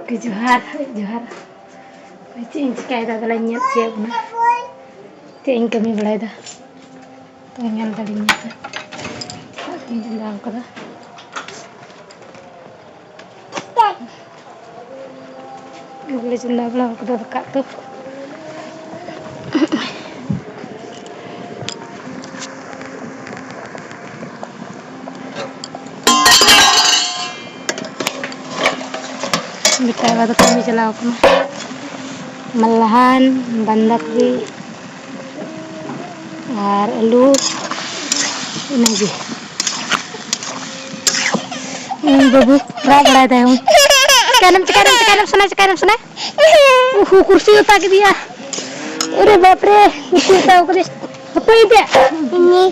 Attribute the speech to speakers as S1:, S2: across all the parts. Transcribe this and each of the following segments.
S1: Ke Johar, Johar. Cing cikai dah dalam nyat siap na. Cing kami belai dah. Tengah dalam nyat. Ini dalam kau dah. Boleh cendal belah kau dah dekat tu. Kita waktu kami jalan ke malahan bandak di ar elu ini aja. Babu berapa dah hum? Sekarang sana. Kursi utak dia. Udah bapre, kursi utak aku deh. Apa itu? Ini.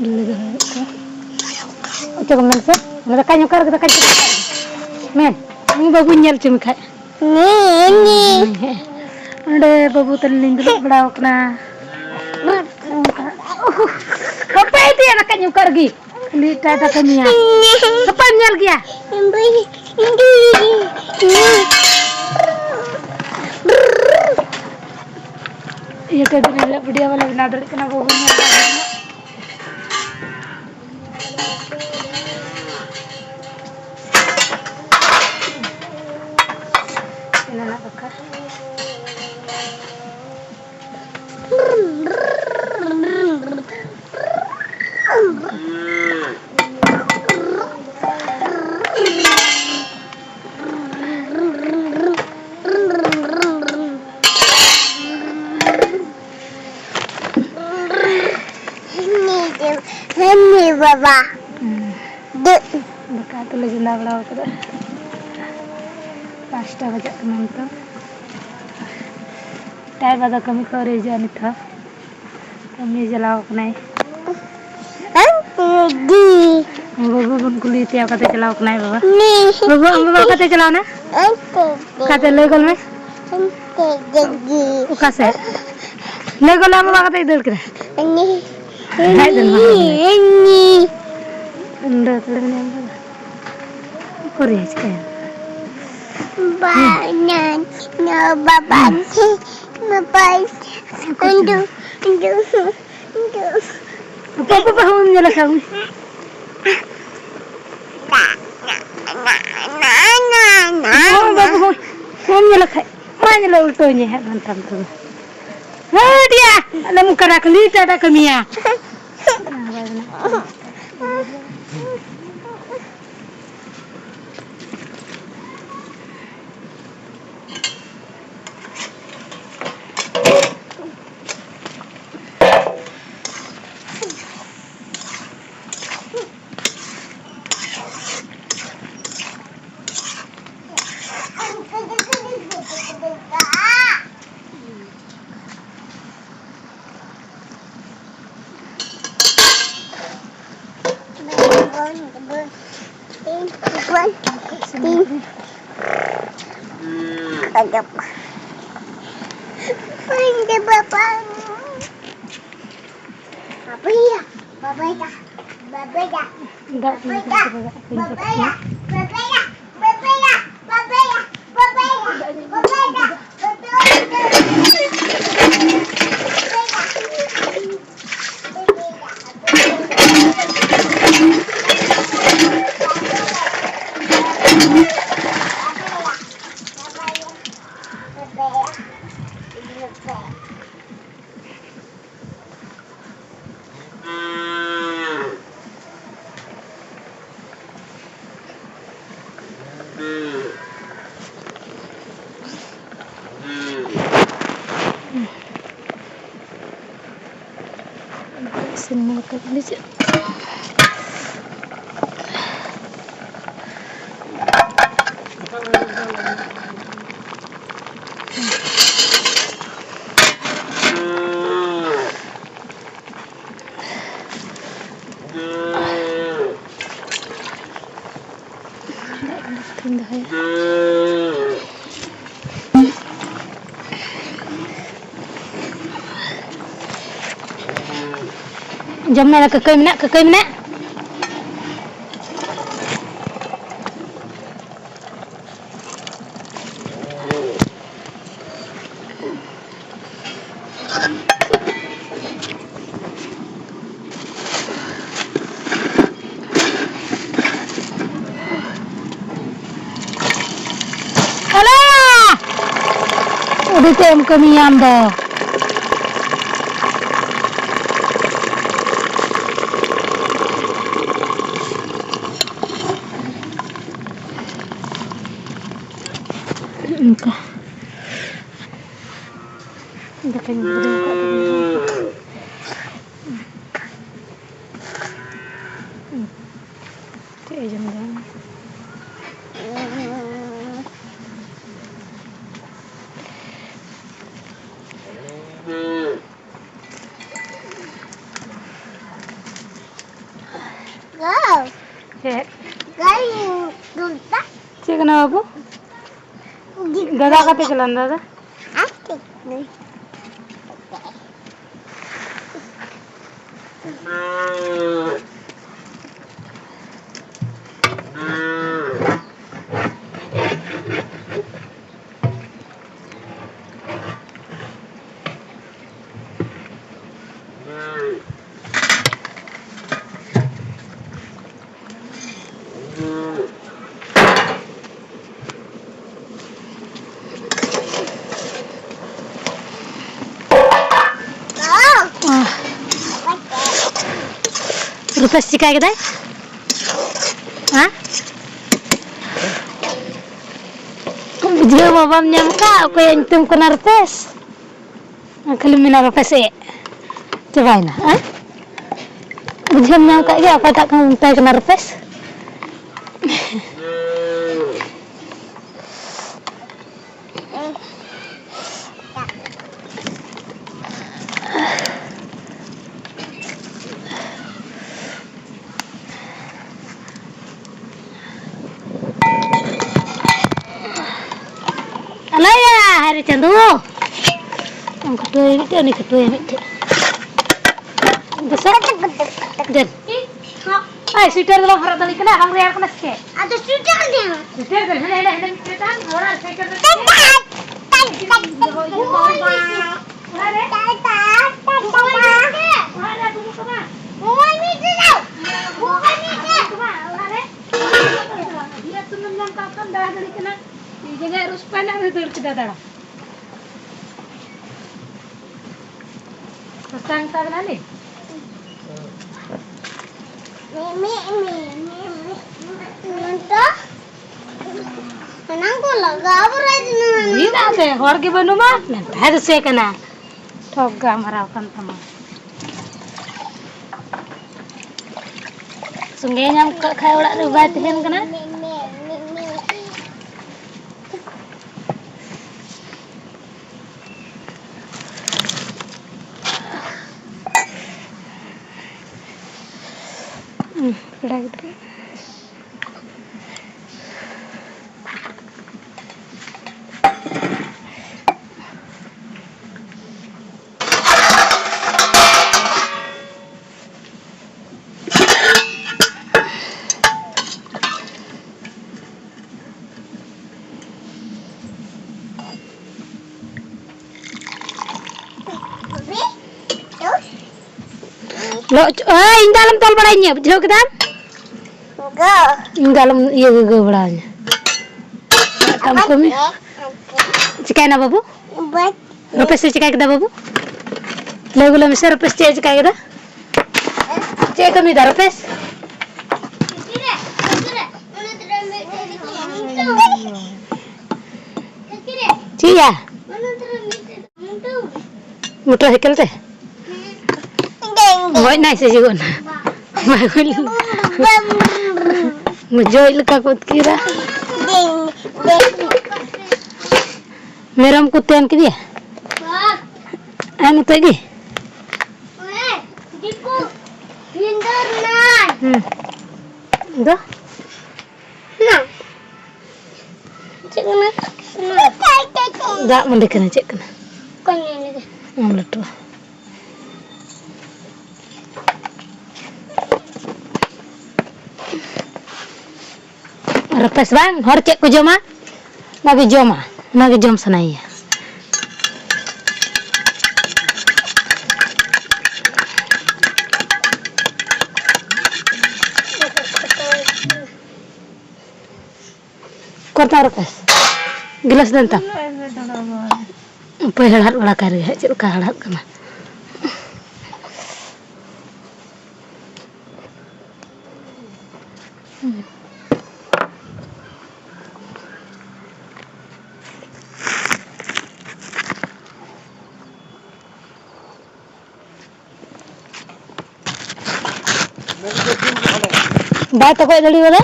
S1: Dulu dah. Coba mana? Mana kanyukar kita kanyuk. Men, ini babu nyal cumi kai. Ini. Ada babu terlindung dulu belau kena. Apa itu ya nak kanyukar gi? Ini tata kamiya. Apa nyal gi ya? Iya kan dia video wala binadar kena babu nyal.
S2: Ini baba.
S1: Dekat tu lagi nak belau tu. Pasta bajak teman tu. Tay pada kami kore jani था kami jalan ke nai. Babu pun kulit tiap kata jalan ke nai baba. Babu kata jalan na? Kata legal में? Ukase. Legal में बाबा कता इधर करे? Ini. Anda terlalu nampak. Korea sekarang.
S2: Banyak, bapak.
S1: Apa paham nyala kamu? Babu, kamu nyala kai. Mana nyala ultonya hantam tu. Dia, ada muka rakli ada kamiya.
S2: Ada apa? Ada bapak. Apa ya? Bapak dah.
S1: Enggak, semua kerja. Jamnya kekei menak. Alah! Udah tem kami amba. Entah. Entah kan berbuka tadi. Jam-jam.
S2: Go.
S1: Cek.
S2: Galing dunta.
S1: Cek kenapa bu? Dadah kata jalan dadah.
S2: Asik nih.
S1: Rupas cikai kita? Hah? Dia babam nyangka aku yang tim kena rupes. Kalau mina rupes cobain lah. Hah? Dia nyangka dia apa tak kamu kena rupes? Hari candu. Yang kedua ini dia. Besar dan. Ay, sweater lo harap tali kena, kang real kena sih.
S2: Ada sudah nih.
S1: Sweater kan, ada kita orang sweater. Dia tuh menangkapkan dah dari kena. Jadi harus pandang itu kita dah. Pasang tangan ni.
S2: Entah. Kenapa laga berat ni?
S1: Ini ada orang ke Bandung mah? Nanti ada saya kena. Toga merawakan teman. Sungainya kayak ulah ribatian kena. Udah gitu. Lo, ini dalam tol barangnya, jauh ke dalam?
S2: Enggak.
S1: Ini dalam, iya gue barangnya. Kamu kami? Cikai apa bu?
S2: Buat.
S1: Rupes cikai kita bu? Lagu lalu misal rupes cikai kita? Cikai kami dah rupes? Cia? Motorcycle teh? Buat nice juga na. Mujoy leka kot kira. Meram kutian ke dia? Anu tadi? Dah?
S2: Nah. Cek kena.
S1: Dah mendekat cek kena.
S2: Kau ni lagi.
S1: Meletup. lepas bang, hor cek ko joma. Nagi jom sanaya. Korta rokas. Gelas dan tam. Apa halat wala kari, cek ka halat kana. Baik tak kau dari mana?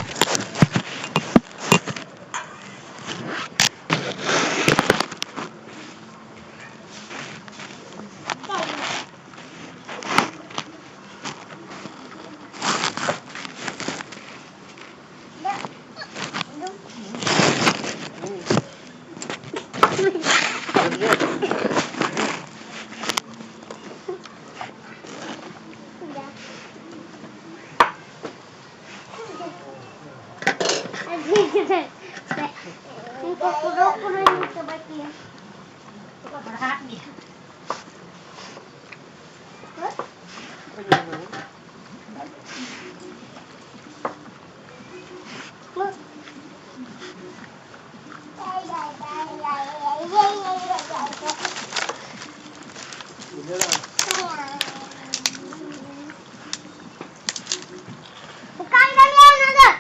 S2: Bukan kalian ada.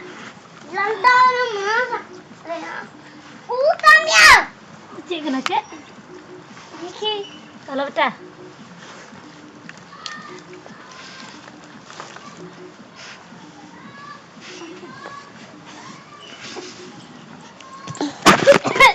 S2: Lantai mana? Bukan ya.
S1: Cek kena cek.
S2: Okey.
S1: Kalau betah.